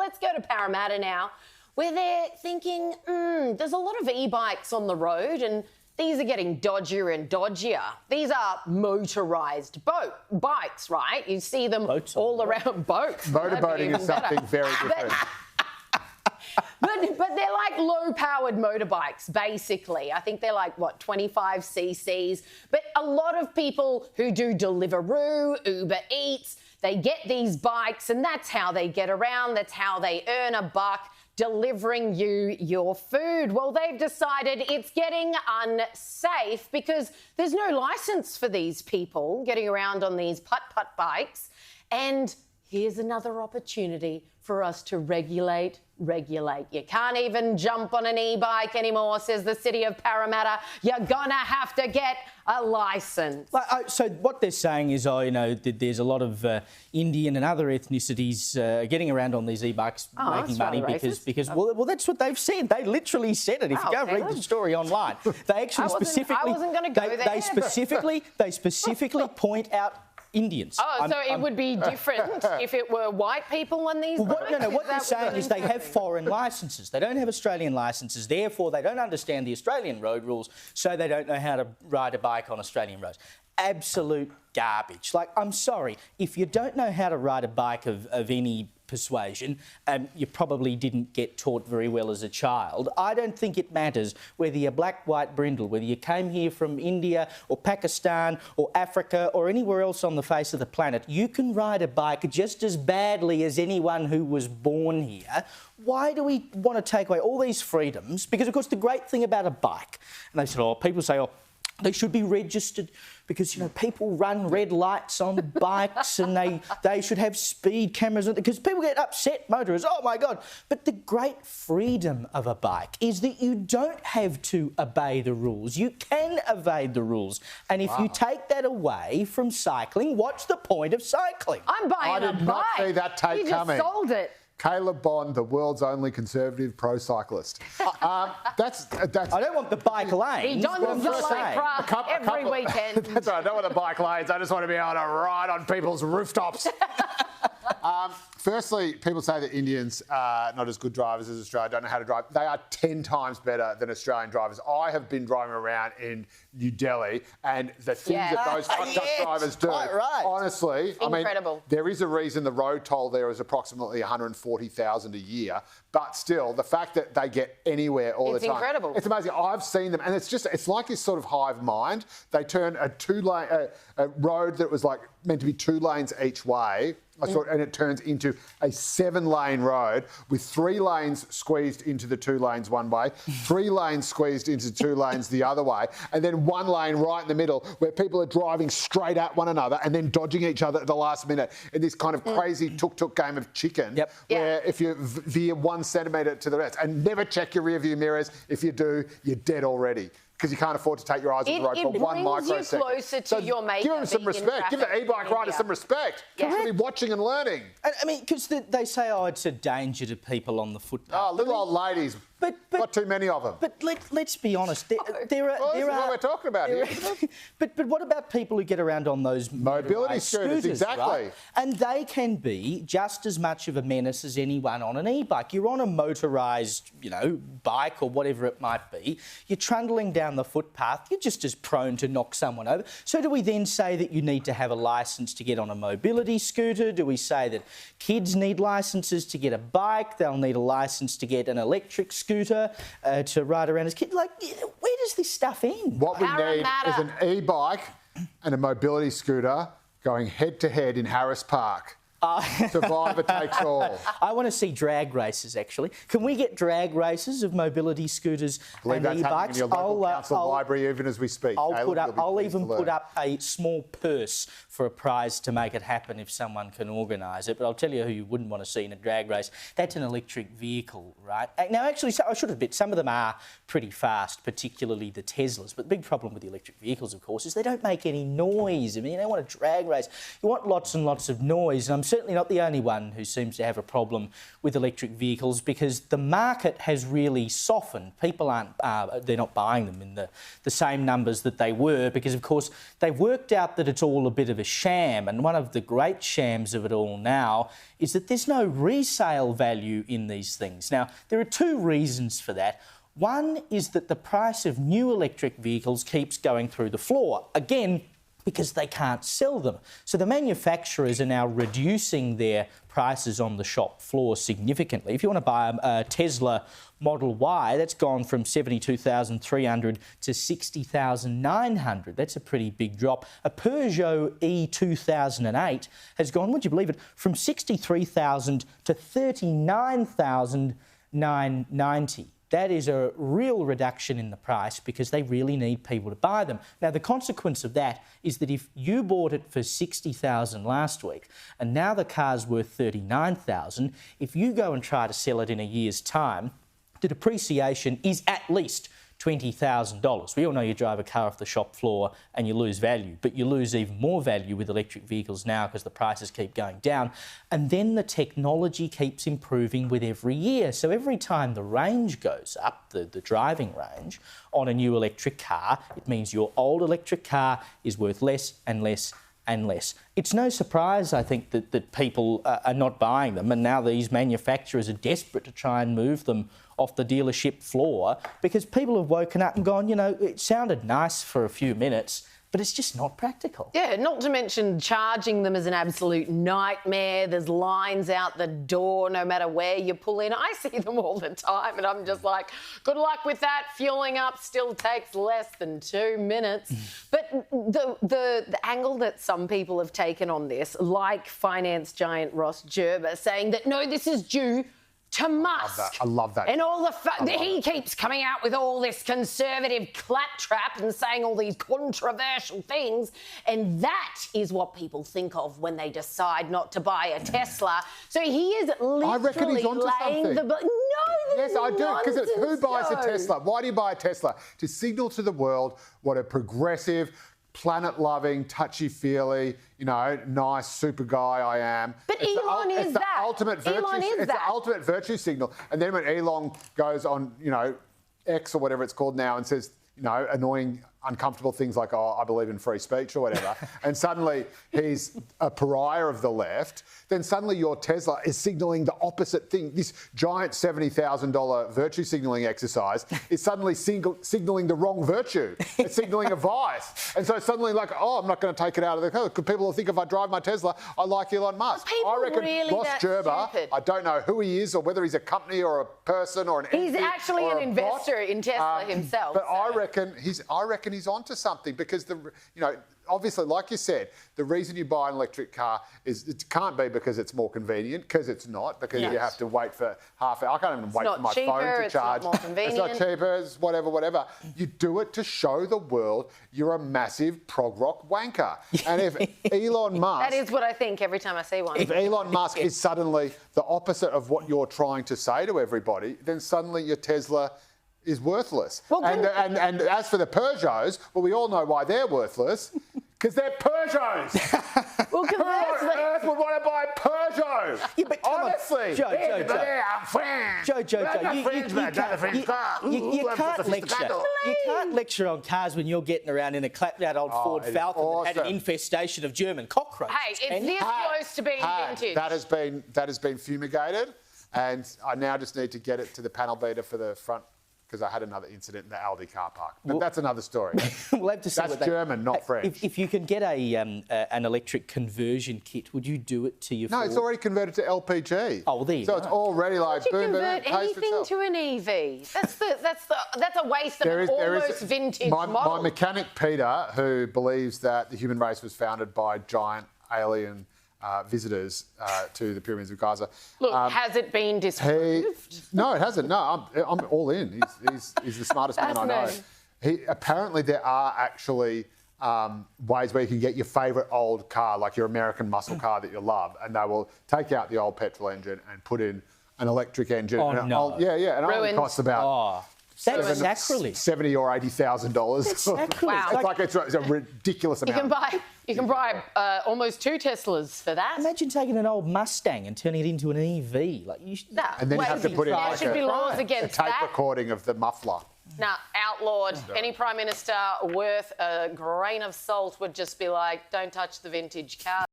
let's go to Parramatta now, where they're thinking, there's a lot of e-bikes on the road and these are getting dodgier and dodgier. These are motorised bikes, right? You see them all around boats. Motorboating is something very different. But they're like low-powered motorbikes, basically. I think they're like, 25 cc's. But a lot of people who do Deliveroo, Uber Eats, they get these bikes and that's how they get around. That's how they earn a buck, delivering you your food. Well, they've decided it's getting unsafe because there's no licence for these people getting around on these putt-putt bikes. And here's another opportunity for us to regulate. You can't even jump on an e-bike anymore, says the city of Parramatta. You're gonna have to get a licence. So what they're saying is, there's a lot of Indian and other ethnicities getting around on these e-bikes making money because well, that's what they've said. They literally said it. If you go read the story online, they actually I wasn't going to go there. They specifically point out Indians. So it would be different if it were white people on these bikes? What they're saying is they have foreign licences. They don't have Australian licences. Therefore, they don't understand the Australian road rules, so they don't know how to ride a bike on Australian roads. Absolute garbage. I'm sorry, if you don't know how to ride a bike of any persuasion, you probably didn't get taught very well as a child. I don't think it matters whether you're black, white, brindle, whether you came here from India or Pakistan or Africa or anywhere else on the face of the planet. You can ride a bike just as badly as anyone who was born here. Why do we want to take away all these freedoms? Because, of course, the great thing about a bike, and they said, people say, they should be registered because, people run red lights on bikes and they should have speed cameras because people get upset, motorists, oh, my God. But the great freedom of a bike is that you don't have to obey the rules. You can evade the rules. And if you take that away from cycling, what's the point of cycling? I'm buying a bike. I did not see that tape coming. You just sold it. Caleb Bond, the world's only conservative pro cyclist. That's. I don't want the bike lanes. He dons the lycra every weekend. That's right. I don't want the bike lanes. I just want to be able to ride on people's rooftops. Firstly, people say that Indians are not as good drivers as Australia, don't know how to drive. They are 10 times better than Australian drivers. I have been driving around in New Delhi and the things that those fucked up drivers do, honestly, incredible. There is a reason the road toll there is approximately $140,000 a year, but still, the fact that they get anywhere all the time. It's incredible. It's amazing. I've seen them, and it's like this sort of hive mind. They turn a road that was meant to be 2 lanes each way, and it turns into a 7-lane road with 3 lanes squeezed into the 2 lanes one way, 3 lanes squeezed into 2 lanes the other way, and then 1 lane right in the middle where people are driving straight at one another and then dodging each other at the last minute in this kind of crazy tuk-tuk game of chicken where if you veer 1 centimetre to the rest and never check your rear-view mirrors, if you do, you're dead already. Because you can't afford to take your eyes off the road for 1 microsecond. It brings you closer to your maker. Give them some respect. Give the e-bike riders some respect. They should be watching and learning. Because they say, it's a danger to people on the footpath. Oh, little old ladies. Not too many of them. But let's be honest. There are. This is what we're talking about here. But what about people who get around on those mobility scooters? Exactly. Right? And they can be just as much of a menace as anyone on an e-bike. You're on a motorised, bike or whatever it might be. You're trundling down the footpath. You're just as prone to knock someone over. So do we then say that you need to have a licence to get on a mobility scooter? Do we say that kids need licences to get a bike? They'll need a licence to get an electric scooter to ride around as kids? Where does this stuff end? What we need is an e-bike and a mobility scooter going head-to-head in Harris Park. Survivor takes all. I want to see drag races, actually. Can we get drag races of mobility scooters and e-bikes? In your local council library even as we speak. I'll even put up a small purse for a prize to make it happen if someone can organise it. But I'll tell you who you wouldn't want to see in a drag race. That's an electric vehicle, right? Now, actually, I should admit, some of them are pretty fast, particularly the Teslas. But the big problem with the electric vehicles, of course, is they don't make any noise. You don't want a drag race. You want lots and lots of noise. And I'm certainly not the only one who seems to have a problem with electric vehicles, because the market has really softened. People they're not buying them in the same numbers that they were, because, of course, they've worked out that it's all a bit of a sham. And one of the great shams of it all now is that there's no resale value in these things. Now, there are two reasons for that. One is that the price of new electric vehicles keeps going through the floor. Again, because they can't sell them. So the manufacturers are now reducing their prices on the shop floor significantly. If you want to buy a Tesla Model Y, that's gone from $72,300 to $60,900. That's a pretty big drop. A Peugeot E2008 has gone, would you believe it, from $63,000 to $39,990. That is a real reduction in the price, because they really need people to buy them. Now, the consequence of that is that if you bought it for $60,000 last week and now the car's worth $39,000, if you go and try to sell it in a year's time, the depreciation is at least $20,000. We all know you drive a car off the shop floor and you lose value, but you lose even more value with electric vehicles now because the prices keep going down. And then the technology keeps improving with every year. So every time the range goes up, the driving range on a new electric car, it means your old electric car is worth less and less and less. It's no surprise, I think, that people are not buying them, and now these manufacturers are desperate to try and move them off the dealership floor, because people have woken up and gone, you know, it sounded nice for a few minutes, but it's just not practical. Yeah, not to mention charging them is an absolute nightmare. There's lines out the door no matter where you pull in. I see them all the time, and I'm just like, good luck with that. Fueling up still takes less than 2 minutes. But the angle that some people have taken on this, like finance giant Ross Gerber, saying that, no, this is due to Musk. I love that. And all the he keeps coming out with all this conservative claptrap and saying all these controversial things, and that is what people think of when they decide not to buy a Tesla. So he is literally I reckon he's onto laying something. No, yes, I do. Because who buys a Tesla? Why do you buy a Tesla? To signal to the world what a progressive, planet-loving, touchy-feely, you know, nice super guy I am. But Elon is that. It's the ultimate virtue signal. And then when Elon goes on, you know, X or whatever it's called now, and says, you know, annoying, uncomfortable things like, oh, I believe in free speech or whatever, and suddenly he's a pariah of the left, then suddenly your Tesla is signalling the opposite thing. This giant $70,000 virtue signalling exercise is suddenly signalling the wrong virtue. It's signalling a vice. And so suddenly, like, oh, I'm not going to take it out of the car, because people will think if I drive my Tesla, I like Elon Musk. I reckon really Ross Gerber, stupid. I don't know who he is or whether he's a company or a person or an entity. He's actually an investor in Tesla himself. But so. I reckon he's onto something, because obviously, like you said, the reason you buy an electric car is it can't be because it's more convenient, because it's not, because you have to wait for half an hour. I can't even wait for my phone to charge. It's not more convenient. It's not cheaper, it's whatever. You do it to show the world you're a massive prog rock wanker. And if Elon Musk... That is what I think every time I see one. If Elon Musk is suddenly the opposite of what you're trying to say to everybody, then suddenly your Tesla is worthless. Well, and as for the Peugeots, well, we all know why they're worthless. Because they're Peugeots. Well, who on earth would want to buy a Peugeot? Yeah, but honestly. Joe, you can't lecture. You can't lecture on cars when you're getting around in a clapped-out old Ford Falcon that had an infestation of German cockroaches. Hey, it's this close to being vintage. That has been fumigated, and I now just need to get it to the panel beater for the front, because I had another incident in the Aldi car park. But that's another story. We'll have to see that's German, not French. If you can get an electric conversion kit, would you do it to your Ford? No, it's already converted to LPG. Oh, well, there you go. It's already like boom, boom, convert anything to an EV? That's a waste of an almost vintage model. My mechanic Peter, who believes that the human race was founded by giant alien visitors to the pyramids of Gaza. Look, has it been disproved? No, it hasn't. No, I'm all in. He's the smartest man I know. Apparently, there are actually ways where you can get your favourite old car, like your American muscle car that you love, and they will take out the old petrol engine and put in an electric engine. Oh, no. And it only costs about... That's sacrilege. $70,000 or $80,000. That's sacrilege. Wow. It's a ridiculous amount. You can buy You can buy almost 2 Teslas for that. Imagine taking an old Mustang and turning it into an EV. Nah, And then you have to put in there should be laws a against tape that. recording of the muffler. Now, outlawed. Any Prime Minister worth a grain of salt would just be like, don't touch the vintage car.